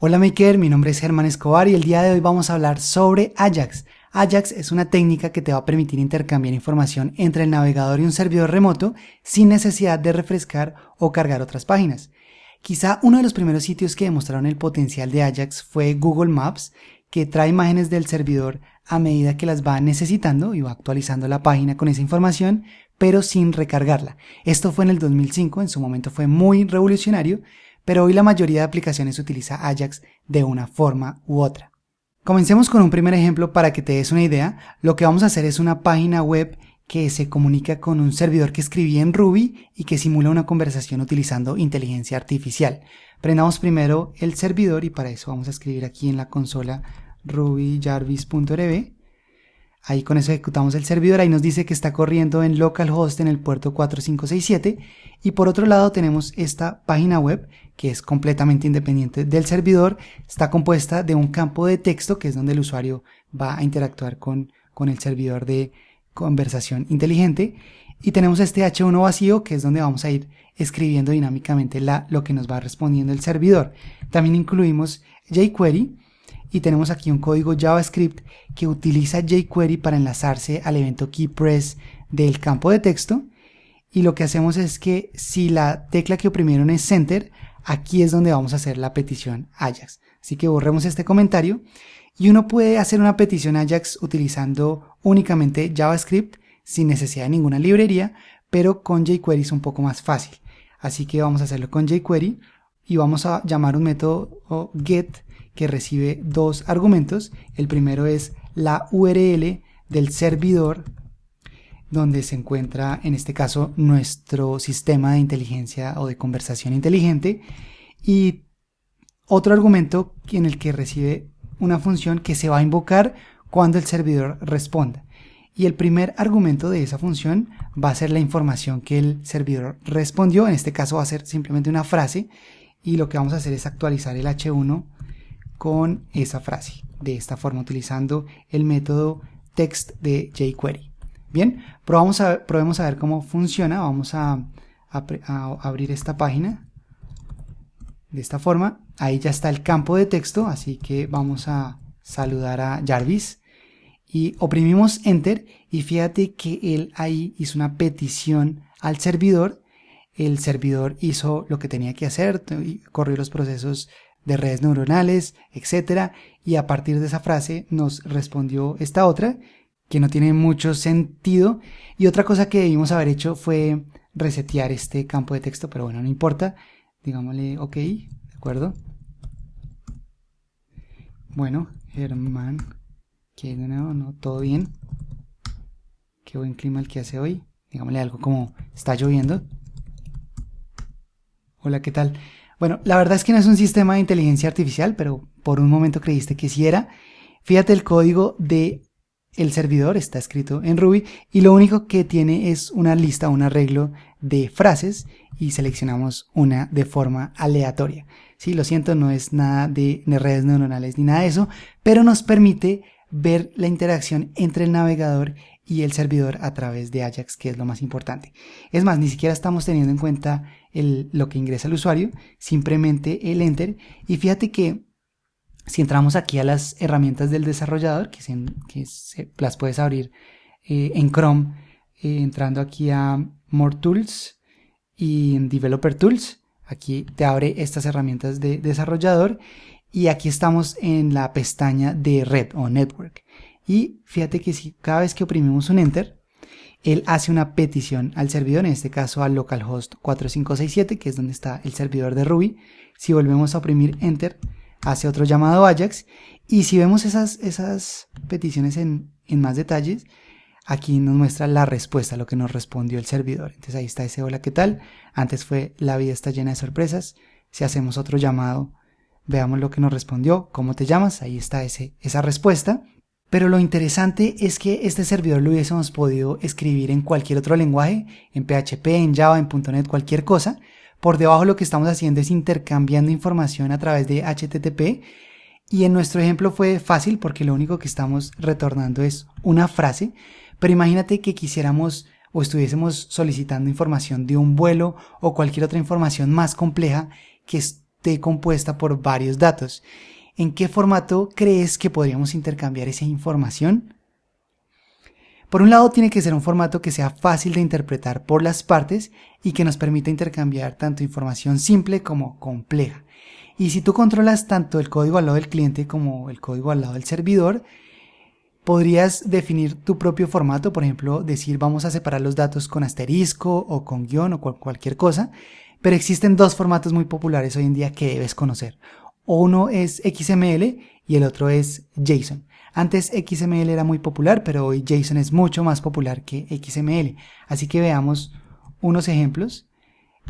Hola Maker, mi nombre es Germán Escobar y el día de hoy vamos a hablar sobre Ajax. Ajax es una técnica que te va a permitir intercambiar información entre el navegador y un servidor remoto sin necesidad de refrescar o cargar otras páginas. Quizá uno de los primeros sitios que demostraron el potencial de Ajax fue Google Maps, que trae imágenes del servidor a medida que las va necesitando y va actualizando la página con esa información, pero sin recargarla. Esto fue en el 2005, en su momento fue muy revolucionario, pero hoy la mayoría de aplicaciones utiliza Ajax de una forma u otra. Comencemos con un primer ejemplo para que te des una idea. Lo que vamos a hacer es una página web que se comunica con un servidor que escribí en Ruby y que simula una conversación utilizando inteligencia artificial. Prendamos primero el servidor y para eso vamos a escribir aquí en la consola rubyjarvis.rb. Ahí con eso ejecutamos el servidor, ahí nos dice que está corriendo en localhost en el puerto 4567 y por otro lado tenemos esta página web que es completamente independiente del servidor, está compuesta de un campo de texto que es donde el usuario va a interactuar con el servidor de conversación inteligente y tenemos este H1 vacío que es donde vamos a ir escribiendo dinámicamente lo que nos va respondiendo el servidor. También incluimos jQuery. Y tenemos aquí un código JavaScript que utiliza jQuery para enlazarse al evento keypress del campo de texto. Y lo que hacemos es que si la tecla que oprimieron es Enter, aquí es donde vamos a hacer la petición Ajax. Así que borremos este comentario. Y uno puede hacer una petición Ajax utilizando únicamente JavaScript sin necesidad de ninguna librería, pero con jQuery es un poco más fácil. Así que vamos a hacerlo con jQuery y vamos a llamar un método get que recibe dos argumentos. El primero es la URL del servidor donde se encuentra en este caso nuestro sistema de inteligencia o de conversación inteligente y otro argumento en el que recibe una función que se va a invocar cuando el servidor responda. Y el primer argumento de esa función va a ser la información que el servidor respondió. En este caso va a ser simplemente una frase y lo que vamos a hacer es actualizar el H1 con esa frase, de esta forma utilizando el método text de jQuery. Bien, probemos a ver cómo funciona. Vamos a abrir esta página de esta forma. Ahí ya está el campo de texto, así que vamos a saludar a Jarvis y oprimimos Enter y fíjate que él ahí hizo una petición al servidor. El servidor hizo lo que tenía que hacer, corrió los procesos de redes neuronales, etcétera, y a partir de esa frase nos respondió esta otra que no tiene mucho sentido. Y otra cosa que debimos haber hecho fue resetear este campo de texto, pero bueno, no importa, digámosle ok, de acuerdo. Bueno, Germán, que de nuevo, no, todo bien, qué buen clima el que hace hoy, digámosle algo como está lloviendo. Hola, ¿qué tal? Bueno, la verdad es que no es un sistema de inteligencia artificial, pero por un momento creíste que sí era. Fíjate, el código de el servidor está escrito en Ruby y lo único que tiene es una lista, un arreglo de frases y seleccionamos una de forma aleatoria. Sí, lo siento, no es nada de redes neuronales ni nada de eso, pero nos permite ver la interacción entre el navegador y el servidor a través de Ajax, que es lo más importante. Es más, ni siquiera estamos teniendo en cuenta lo que ingresa el usuario, simplemente el Enter. Y fíjate que si entramos aquí a las herramientas del desarrollador, las puedes abrir en Chrome, entrando aquí a More Tools y en Developer Tools, aquí te abre estas herramientas de desarrollador y aquí estamos en la pestaña de red o network. Y fíjate que si cada vez que oprimimos un Enter, él hace una petición al servidor, en este caso al localhost 4567, que es donde está el servidor de Ruby. Si volvemos a oprimir Enter, hace otro llamado Ajax. Y si vemos esas peticiones en más detalles, aquí nos muestra la respuesta, lo que nos respondió el servidor. Entonces ahí está ese hola, ¿qué tal? Antes fue la vida está llena de sorpresas. Si hacemos otro llamado, veamos lo que nos respondió. ¿Cómo te llamas? Ahí está esa respuesta. Pero lo interesante es que este servidor lo hubiésemos podido escribir en cualquier otro lenguaje, en PHP, en Java, en .NET, cualquier cosa. Por debajo lo que estamos haciendo es intercambiando información a través de HTTP. Y en nuestro ejemplo fue fácil porque lo único que estamos retornando es una frase. Pero imagínate que quisiéramos o estuviésemos solicitando información de un vuelo o cualquier otra información más compleja que esté compuesta por varios datos. ¿En qué formato crees que podríamos intercambiar esa información? Por un lado, tiene que ser un formato que sea fácil de interpretar por las partes y que nos permita intercambiar tanto información simple como compleja. Y si tú controlas tanto el código al lado del cliente como el código al lado del servidor, podrías definir tu propio formato, por ejemplo, decir vamos a separar los datos con asterisco o con guión o cualquier cosa, pero existen dos formatos muy populares hoy en día que debes conocer. Uno es XML y el otro es JSON. Antes XML era muy popular, pero hoy JSON es mucho más popular que XML. Así que veamos unos ejemplos.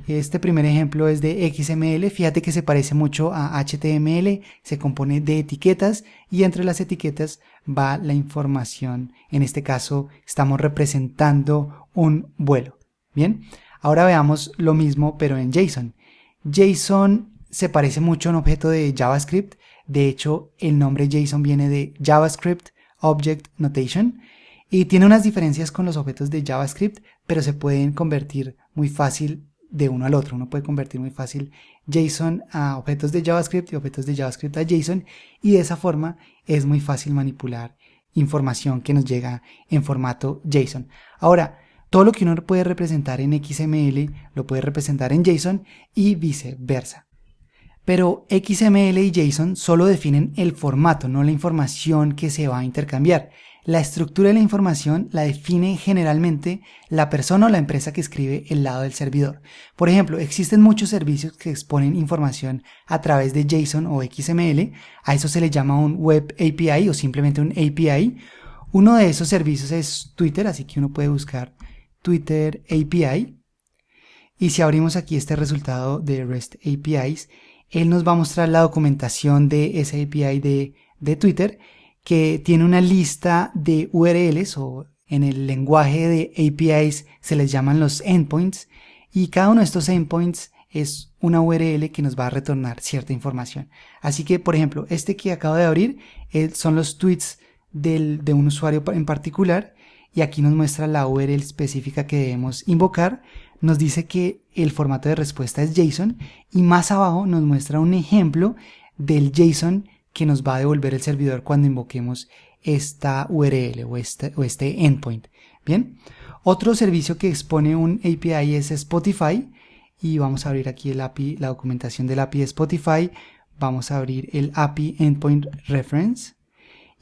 Este primer ejemplo es de XML. Fíjate que se parece mucho a HTML, se compone de etiquetas y entre las etiquetas va la información. En este caso estamos representando un vuelo. Bien, ahora veamos lo mismo pero en JSON. JSON se parece mucho a un objeto de JavaScript. De hecho, el nombre JSON viene de JavaScript Object Notation y tiene unas diferencias con los objetos de JavaScript, pero se pueden convertir muy fácil de uno al otro. Uno puede convertir muy fácil JSON a objetos de JavaScript y objetos de JavaScript a JSON, y de esa forma es muy fácil manipular información que nos llega en formato JSON. Ahora, todo lo que uno puede representar en XML lo puede representar en JSON y viceversa. Pero XML y JSON solo definen el formato, no la información que se va a intercambiar. La estructura de la información la define generalmente la persona o la empresa que escribe el lado del servidor. Por ejemplo, existen muchos servicios que exponen información a través de JSON o XML. A eso se le llama un Web API o simplemente un API. Uno de esos servicios es Twitter, así que uno puede buscar Twitter API. Y si abrimos aquí este resultado de REST APIs, él nos va a mostrar la documentación de ese API de Twitter, que tiene una lista de URLs, o en el lenguaje de APIs se les llaman los endpoints, y cada uno de estos endpoints es una URL que nos va a retornar cierta información. Así que, por ejemplo, este que acabo de abrir son los tweets de un usuario en particular, y aquí nos muestra la URL específica que debemos invocar. Nos dice que el formato de respuesta es JSON y más abajo nos muestra un ejemplo del JSON que nos va a devolver el servidor cuando invoquemos esta URL o este endpoint. Bien, otro servicio que expone un API es Spotify, y vamos a abrir aquí el API, la documentación del API de Spotify. Vamos a abrir el API Endpoint Reference.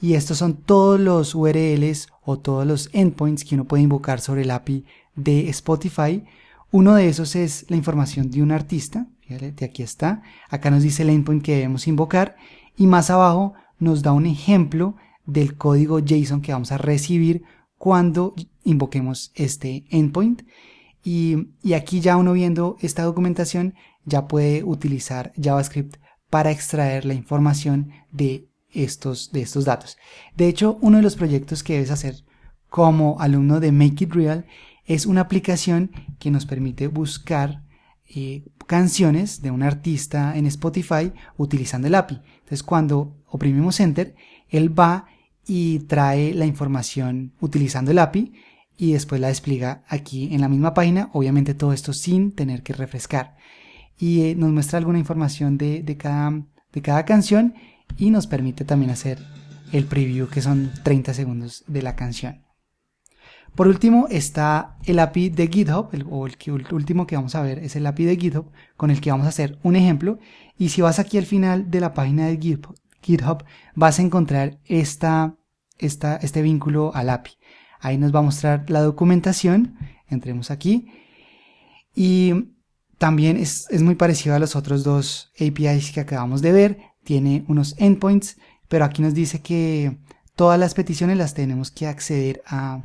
Y estos son todos los URLs o todos los endpoints que uno puede invocar sobre el API de Spotify. Uno de esos es la información de un artista. Fíjate, aquí está. Acá nos dice el endpoint que debemos invocar. Y más abajo nos da un ejemplo del código JSON que vamos a recibir cuando invoquemos este endpoint. Y aquí ya uno viendo esta documentación ya puede utilizar JavaScript para extraer la información de estos datos. De hecho, uno de los proyectos que debes hacer como alumno de Make It Real es una aplicación que nos permite buscar canciones de un artista en Spotify utilizando el API. Entonces, cuando oprimimos Enter, él va y trae la información utilizando el API y después la despliega aquí en la misma página. Obviamente todo esto sin tener que refrescar. Y nos muestra alguna información de cada canción, y nos permite también hacer el preview, que son 30 segundos de la canción. Por último está el API de GitHub, el último que vamos a ver es el API de GitHub, con el que vamos a hacer un ejemplo. Y si vas aquí al final de la página de GitHub vas a encontrar este vínculo al API. Ahí nos va a mostrar la documentación. Entremos aquí. Y también es muy parecido a los otros dos APIs que acabamos de ver. Tiene unos endpoints, pero aquí nos dice que todas las peticiones las tenemos que acceder a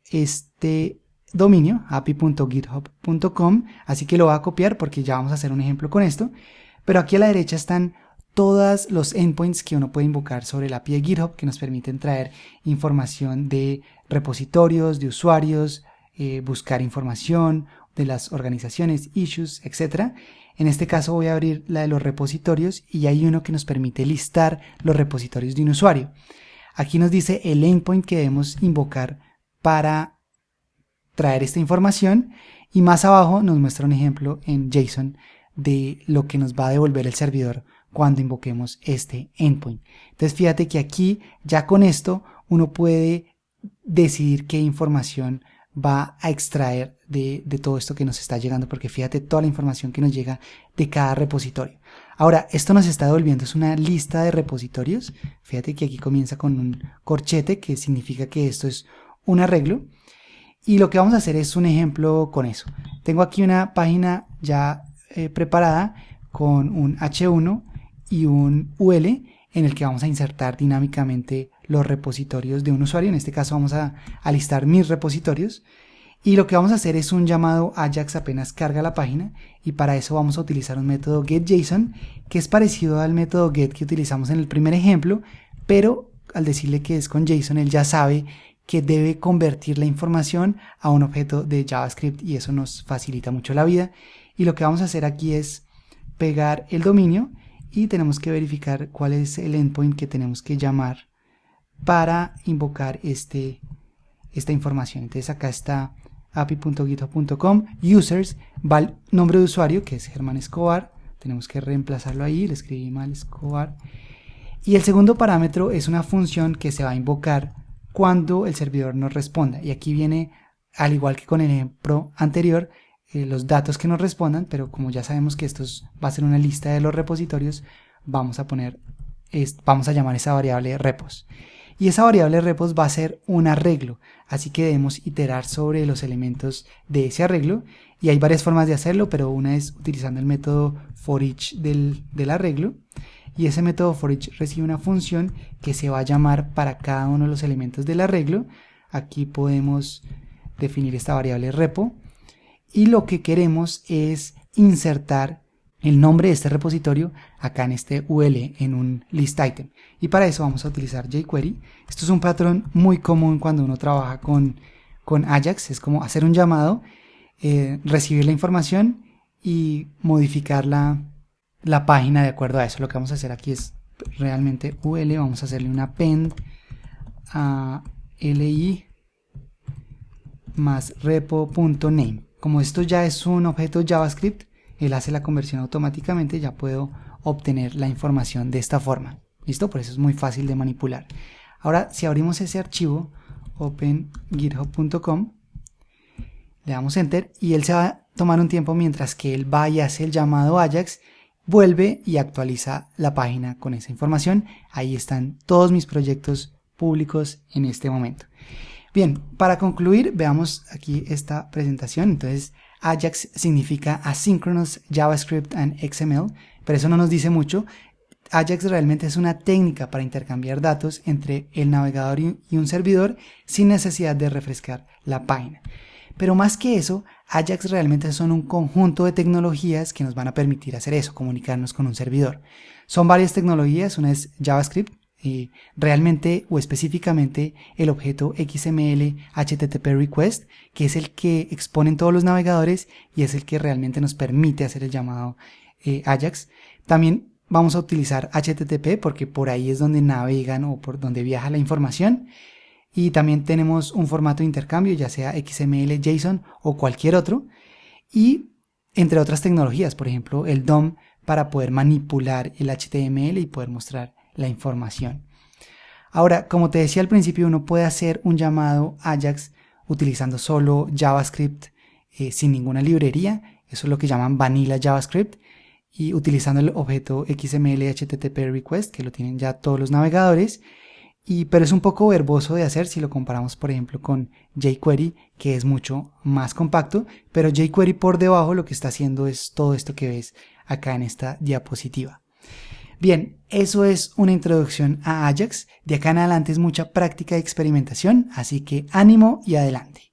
este dominio, api.github.com, así que lo voy a copiar porque ya vamos a hacer un ejemplo con esto. Pero aquí a la derecha están todos los endpoints que uno puede invocar sobre el API de GitHub, que nos permiten traer información de repositorios, de usuarios, buscar información de las organizaciones, issues, etc. En este caso voy a abrir la de los repositorios, y hay uno que nos permite listar los repositorios de un usuario. Aquí nos dice el endpoint que debemos invocar para traer esta información, y más abajo nos muestra un ejemplo en JSON de lo que nos va a devolver el servidor cuando invoquemos este endpoint. Entonces fíjate que aquí ya con esto uno puede decidir qué información va a extraer de todo esto que nos está llegando, porque fíjate toda la información que nos llega de cada repositorio. Ahora, esto nos está devolviendo es una lista de repositorios. Fíjate que aquí comienza con un corchete, que significa que esto es un arreglo. Y lo que vamos a hacer es un ejemplo con eso. Tengo aquí una página ya preparada con un H1 y un UL en el que vamos a insertar dinámicamente los repositorios de un usuario. En este caso vamos a listar mis repositorios. Y lo que vamos a hacer es un llamado Ajax apenas carga la página, y para eso vamos a utilizar un método getJSON que es parecido al método get que utilizamos en el primer ejemplo, pero al decirle que es con JSON él ya sabe que debe convertir la información a un objeto de JavaScript, y eso nos facilita mucho la vida. Y lo que vamos a hacer aquí es pegar el dominio y tenemos que verificar cuál es el endpoint que tenemos que llamar para invocar esta información. Entonces acá está api.github.com, users, va el nombre de usuario que es Germán Escobar, tenemos que reemplazarlo ahí, le escribí mal Escobar, y el segundo parámetro es una función que se va a invocar cuando el servidor nos responda, y aquí viene, al igual que con el ejemplo anterior, los datos que nos respondan, pero como ya sabemos que esto va a ser una lista de los repositorios, vamos a llamar esa variable repos. Y esa variable repos va a ser un arreglo, así que debemos iterar sobre los elementos de ese arreglo, y hay varias formas de hacerlo, pero una es utilizando el método forEach del arreglo, y ese método forEach recibe una función que se va a llamar para cada uno de los elementos del arreglo. Aquí podemos definir esta variable repo, y lo que queremos es insertar el nombre de este repositorio acá en este UL en un list item, y para eso vamos a utilizar jQuery. Esto es un patrón muy común cuando uno trabaja con Ajax, es como hacer un llamado, recibir la información y modificar la página de acuerdo a eso. Lo que vamos a hacer aquí es realmente UL, vamos a hacerle una append a li más repo.name. Como esto ya es un objeto JavaScript, él hace la conversión automáticamente, ya puedo obtener la información de esta forma. ¿Listo? Por eso es muy fácil de manipular. Ahora, si abrimos ese archivo, opengithub.com, le damos enter y él se va a tomar un tiempo mientras que él va y hace el llamado Ajax, vuelve y actualiza la página con esa información. Ahí están todos mis proyectos públicos en este momento. Bien, para concluir, veamos aquí esta presentación. Entonces, Ajax significa Asynchronous JavaScript and XML, pero eso no nos dice mucho. Ajax realmente es una técnica para intercambiar datos entre el navegador y un servidor sin necesidad de refrescar la página. Pero más que eso, Ajax realmente son un conjunto de tecnologías que nos van a permitir hacer eso, comunicarnos con un servidor. Son varias tecnologías, una es JavaScript, realmente o específicamente el objeto XML HTTP request, que es el que exponen todos los navegadores y es el que realmente nos permite hacer el llamado Ajax. También vamos a utilizar HTTP porque por ahí es donde navegan o por donde viaja la información, y también tenemos un formato de intercambio, ya sea XML, JSON o cualquier otro, y entre otras tecnologías, por ejemplo el DOM para poder manipular el HTML y poder mostrar la información. Ahora, como te decía al principio, uno puede hacer un llamado Ajax utilizando solo JavaScript sin ninguna librería. Eso es lo que llaman Vanilla JavaScript, y utilizando el objeto XML HTTP request, que lo tienen ya todos los navegadores, pero es un poco verboso de hacer si lo comparamos por ejemplo con jQuery, que es mucho más compacto, pero jQuery por debajo lo que está haciendo es todo esto que ves acá en esta diapositiva. Bien, eso es una introducción a Ajax. De acá en adelante es mucha práctica y experimentación, así que ánimo y adelante.